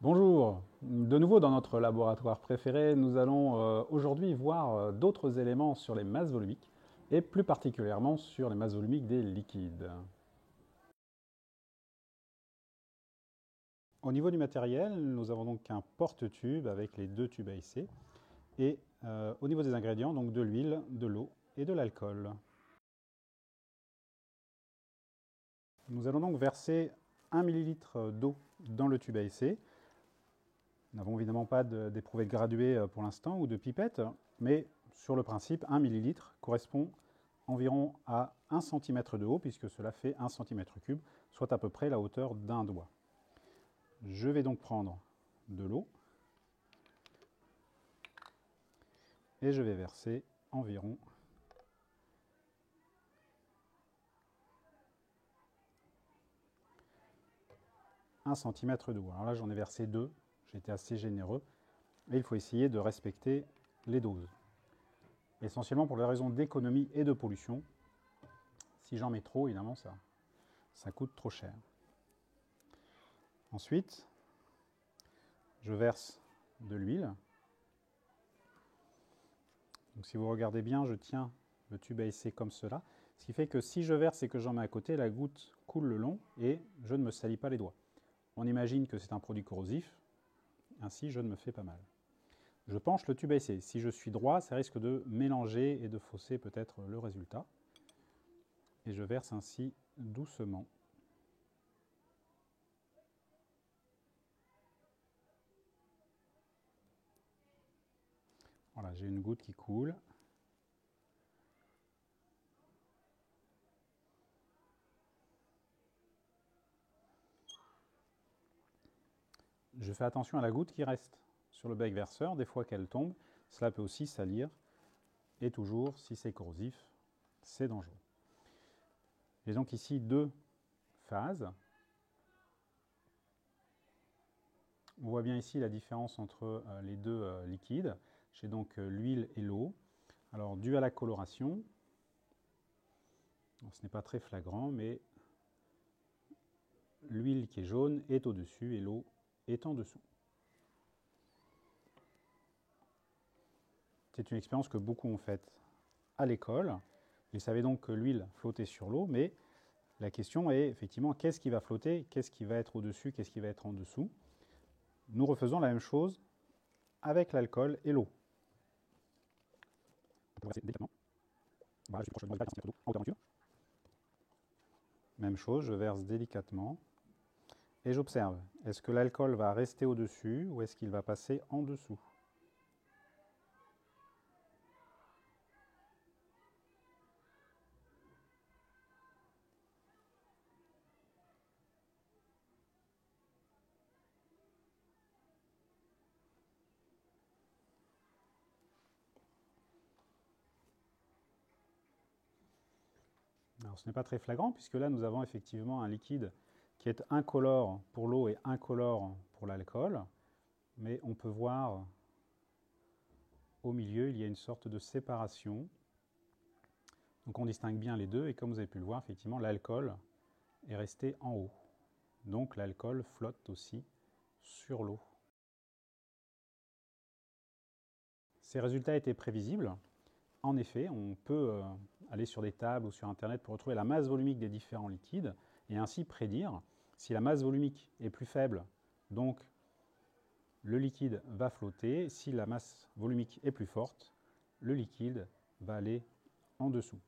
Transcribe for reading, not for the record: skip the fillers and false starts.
Bonjour, de nouveau dans notre laboratoire préféré, nous allons aujourd'hui voir d'autres éléments sur les masses volumiques et plus particulièrement sur les masses volumiques des liquides. Au niveau du matériel, nous avons donc un porte-tube avec les deux tubes AIC et au niveau des ingrédients, donc de l'huile, de l'eau et de l'alcool. Nous allons donc verser 1 ml d'eau dans le tube AIC. Nous n'avons évidemment pas d'éprouvettes graduées pour l'instant ou de pipettes, mais sur le principe, 1 ml correspond environ à 1 cm de haut, puisque cela fait 1 cm3, soit à peu près la hauteur d'un doigt. Je vais donc prendre de l'eau et je vais verser environ 1 cm d'eau. Alors là, j'en ai versé 2, j'ai été assez généreux, et il faut essayer de respecter les doses. Essentiellement pour les raisons d'économie et de pollution. Si j'en mets trop, évidemment, ça coûte trop cher. Ensuite, je verse de l'huile. Donc si vous regardez bien, je tiens le tube AIC comme cela, ce qui fait que si je verse et que j'en mets à côté, la goutte coule le long et je ne me salis pas les doigts. On imagine que c'est un produit corrosif, ainsi je ne me fais pas mal. Je penche le tube AIC. Si je suis droit, ça risque de mélanger et de fausser peut-être le résultat. Et je verse ainsi doucement. Voilà, j'ai une goutte qui coule. Je fais attention à la goutte qui reste sur le bec verseur. Des fois qu'elle tombe, cela peut aussi salir. Et toujours, si c'est corrosif, c'est dangereux. J'ai donc ici deux phases. On voit bien ici la différence entre les deux liquides. J'ai donc l'huile et l'eau. Alors, dû à la coloration, ce n'est pas très flagrant, mais l'huile qui est jaune est au-dessus et l'eau est en dessous. C'est une expérience que beaucoup ont faite à l'école. Ils savaient donc que l'huile flottait sur l'eau, mais la question est effectivement qu'est-ce qui va flotter, qu'est-ce qui va être au-dessus, qu'est-ce qui va être en dessous. Nous refaisons la même chose avec l'alcool et l'eau. Voilà, je suis proche de moi, en hauteur nature. Même chose, je verse délicatement et j'observe. Est-ce que l'alcool va rester au-dessus ou est-ce qu'il va passer en dessous? Alors ce n'est pas très flagrant puisque là nous avons effectivement un liquide qui est incolore pour l'eau et incolore pour l'alcool, mais on peut voir au milieu il y a une sorte de séparation. Donc on distingue bien les deux et comme vous avez pu le voir, effectivement l'alcool est resté en haut. Donc l'alcool flotte aussi sur l'eau. Ces résultats étaient prévisibles. En effet, on peut aller sur des tables ou sur Internet pour retrouver la masse volumique des différents liquides et ainsi prédire si la masse volumique est plus faible, donc le liquide va flotter. Si la masse volumique est plus forte, le liquide va aller en dessous.